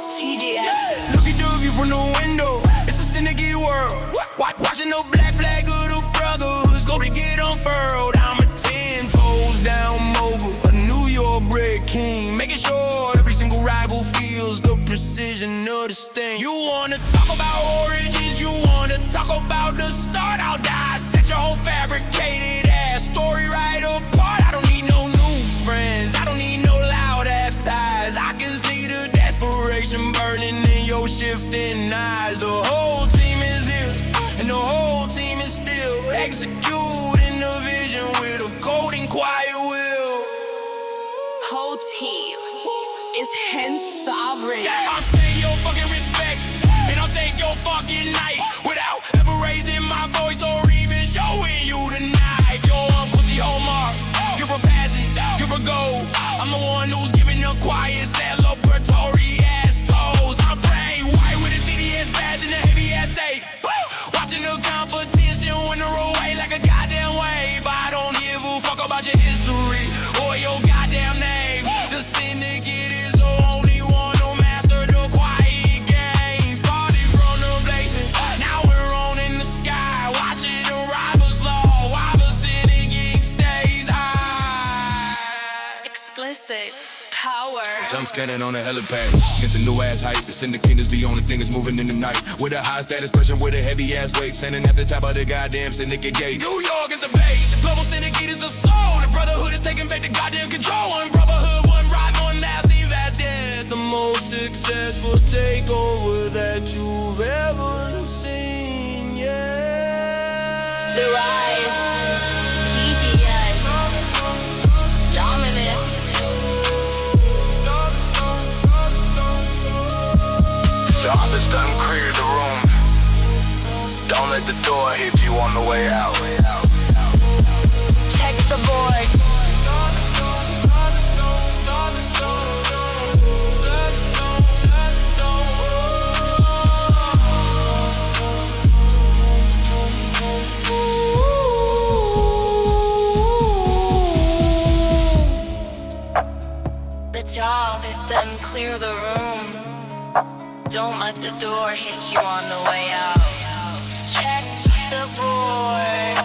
TDS. Look at the view from the window, it's a Syndicate world. Watching the black flag of the brotherhood's gonna get unfurled. I'm a 10 toes down mogul, a New York bred king, making sure every single rival feels the precision of the sting. You wanna talk about origins, you wanna talk about the start, I'll dissect your whole fabricated ass story right apart. I don't need no new friends, I don't need no loud ass ties. I can see the desperation burning in your shifting eyes. The whole team is here, and the whole team is still executing the vision with a cold and quiet will. Whole team. is hence sovereign. Yeah, I'm paying your fucking respect, and I'll take your fucking life without ever raising my voice or even showing you the knife. You're a pussy hallmark, you're a pageant, you're a gold. I'm the one who's giving the quiet celebratory ass toes. I'm praying white with a TDS badge and a heavy ass safe. Watching the competition winter away like a goddamn wave. I don't give a fuck about your history or your goddamn name. The Syndicate is the only one who mastered the quiet game. Started from the blazing, now we're on in the sky. Watching the rivals low while the Syndicate stays high. Explicit power. Jump scanning on a helipad, it's a new ass height. The Syndicate is the only thing that's moving in the night. With a high status person with a heavy ass weight, standing at the top of the goddamn Syndicate gate. New York is the base, the global Syndicate is the soul. The brotherhood is taking back the goddamn control. One brotherhood, one ride, one massive ass dead. The most successful takeover that you've ever seen, yeah. The rise, TDS, dominance. Jarvis done cleared the room. Don't let the door hit you on the way out. Check the board. The job is done, clear the room. Don't let the door hit you on the way out. Check the board.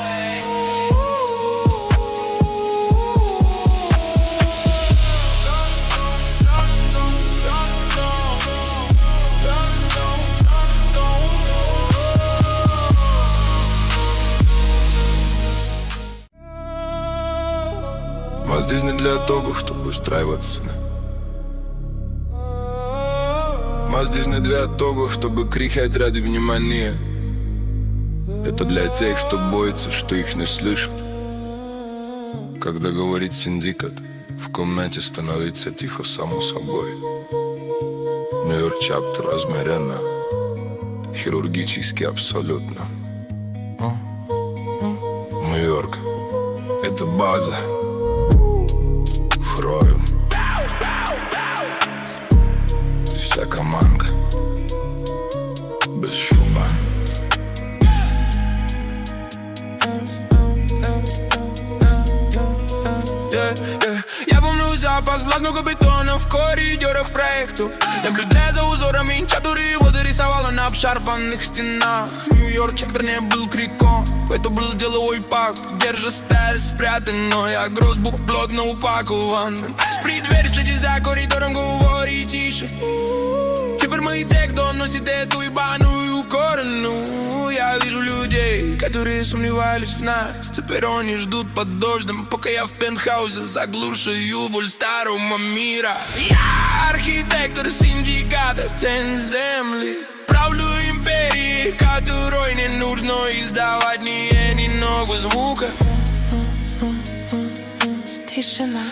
Мы здесь не для того, чтобы устраиваться. Мы здесь не для того, чтобы кричать ради внимания. Это для тех, кто боится, что их не слышат. Когда говорит Syndicate, в комнате становится тихо само собой. Нью-Йорк чаптер размеренно, хирургически абсолютно. Нью-Йорк — это база. Фрою. Вся команда без шума. Я помню запах влажного бетона в коридорах проектов. Наблюдая за узорами, которые вода рисовала на обшарпанных стенах. Нью-Йорк чектор не был криком, это был деловой пакт. Держа сталь спрятанной, а грозбух плотно упакован. Спри дверь, следи за коридором, говори тише. Теперь мы те, кто носит эту ебаную корону. Я вижу людей, которые сомневались в нас. Теперь они ждут под дождем, пока я в пентхаусе заглушаю боль старого мира. Я архитектор синдиката, тень земли. Правлю империи, которой не нужно издавать ни единого звука. Тишина.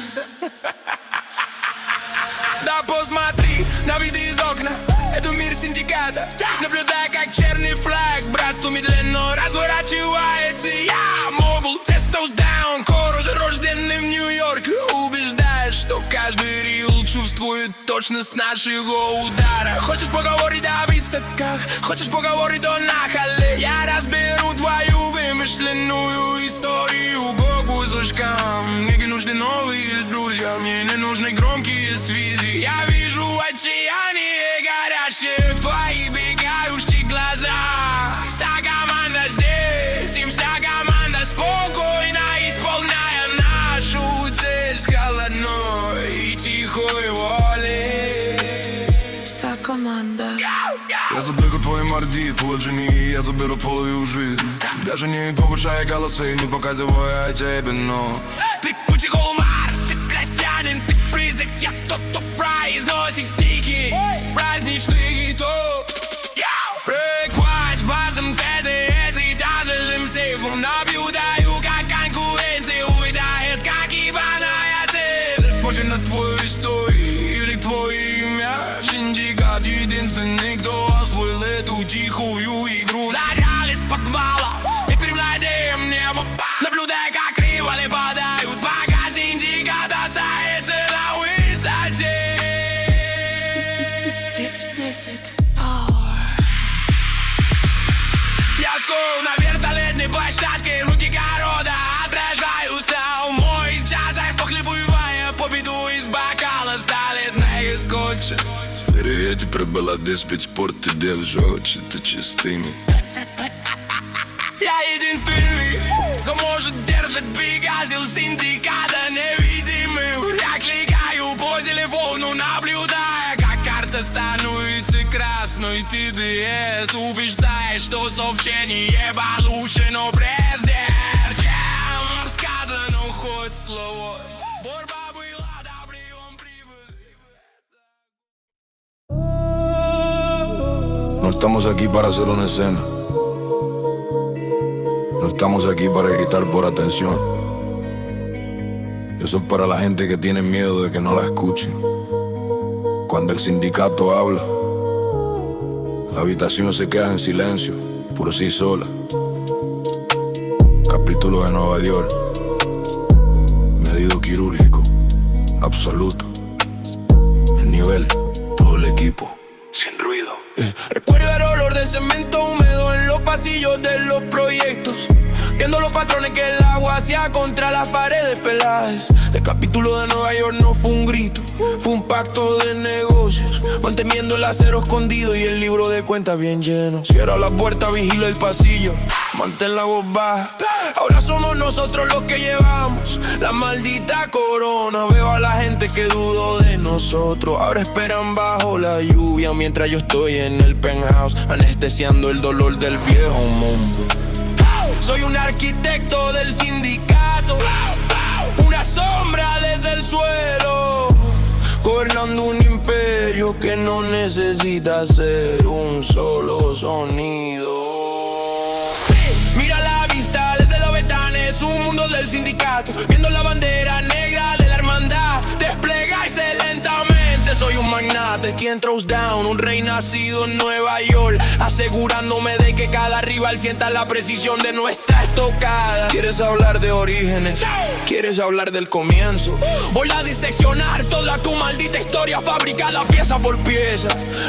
Да посмотри на виды из окна. Это мир Синдиката. Наблюдай, как черный флаг братству медленно разворачивается. Я могул, тестос даун, король, рожденный в Нью-Йорке. Убеждает, что каждый рил чувствует точность нашего удара. Хочешь поговорить об истоках, хочешь поговорить о нахале. Я разберу твою вымышленную историю Богу слишком. Мне не нужны новые друзья, мне не нужны громкие связи. Я вижу отчаяние, горящее в твоих бегающих глазах. Вся команда здесь, и вся команда спокойно исполняя нашу цель с холодной и тихой воли. Вся команда. Я забегу твои морди, положени, я заберу твою жизнь. Даже не повышая голосы, не показывая тебе, но Ты путехолмар, ты крестьянин, ты призрак. Я тот, кто произносит тихий праздничный топ. Фреквант в базом ТТС и тяжелым сейфом. Наблюдаю, как конкуренция уедает, как ебаная цепь. Больше на твою историю или твой Explicit power. Я скоро на вертолетной площадке, руки города отражаются мой час, похлебывая победу из бокала столетной скотча. Привет, прибыла диспеть, спорт, ты держишь очи, ты чистыми. Я единственный, кто может держать бегазил синдиката невидимым. Я кликаю по телефону, наблюдая, как карта становится красной. ТДС убеждает, что сообщение получено прежде, чем сказано хоть слово. Борьба была, да, прием прибыли. No estamos aquí para hacer una escena. No estamos aquí para gritar por atención. Eso es para la gente que tiene miedo de que no la escuchen. Cuando el sindicato habla, la habitación se queda en silencio, por sí sola. Capítulo de Nueva York. Medido quirúrgico, absoluto. El nivel, todo el equipo, sin ruido. Recuerdo el olor del cemento húmedo en los pasillos de los proyectos, viendo los patrones que el agua hacía contra las paredes peladas. El capítulo de Nueva York no fue un grito, fue un pacto de negocios, manteniendo el acero escondido y el libro de cuentas bien lleno. Cierra la puerta, vigila el pasillo, mantén la voz baja. Ahora somos nosotros los que llevamos la maldita corona. Veo a la gente que dudó de nosotros, ahora esperan bajo la lluvia mientras yo estoy en el penthouse, anestesiando el dolor del viejo mundo. Soy un arquitecto del sindicato, una sombra desde el suelo, gobernando un imperio que no necesita ser un solo sonido. Mira la vista desde la ventana, es un mundo del sindicato, viendo la bandera negra de la hermandad desplegarse lentamente. Soy un magnate, quien throws down, un rey nacido en Nueva York, asegurándome de que cada rival sienta la precisión de nuestra estocada. ¿Quieres hablar de orígenes? ¿Quieres hablar del comienzo? Voy a diseccionar toda tu maldita historia, fabricada pieza por pieza.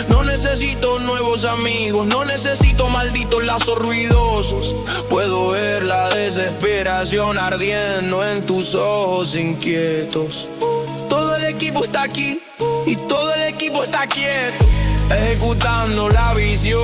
No necesito nuevos amigos, no necesito malditos lazos ruidosos. Puedo ver la desesperación ardiendo en tus ojos inquietos. Todo el equipo está aquí y todo el equipo está quieto, ejecutando la visión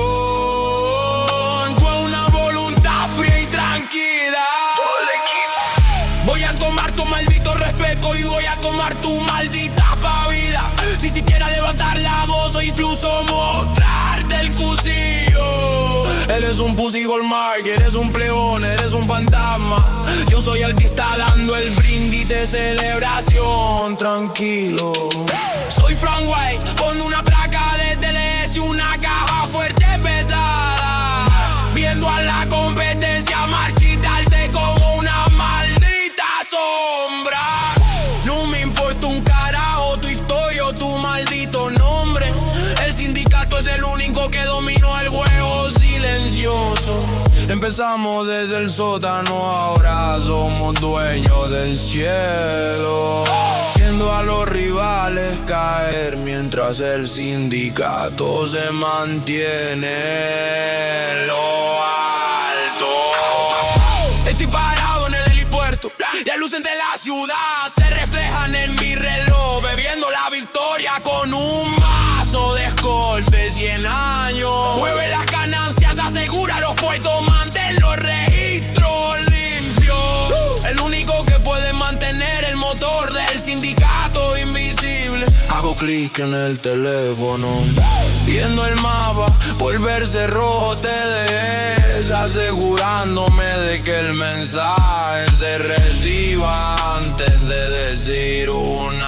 con una voluntad fría y tranquila. Todo el equipo. Voy a tomar tu maldito respeto y voy a tomar tu maldita pavida. Si siquiera levantar la voz o incluso mostrarte el cuchillo. Eres un pussy goldmark, eres un pleón, eres un fantasma. Yo soy el que está dando el brindis de celebración, tranquilo. Soy Frank White, pon una placa de TLS y una caja fuerte pesada, viendo a la competencia marchitarse como una maldita sombra. No me importa un carajo tu historia o tu maldito nombre. El sindicato es el único que dominó el juego silencioso. Empezamos desde el sótano, ahora somos dueños del cielo, viendo a los rivales caer mientras el sindicato se mantiene en lo alto. Estoy parado en el helipuerto, las luces de la ciudad se reflejan en mi reloj, bebiendo la victoria con un vaso de Skol de 100 años. Mueve las ganancias, asegura los puestos, mantén los registros limpios. El único que puede mantener el motor del sindicato invisible. Hago clic en el teléfono, viendo el mapa, volverse rojo TDS, asegurándome de que el mensaje se reciba antes de decir una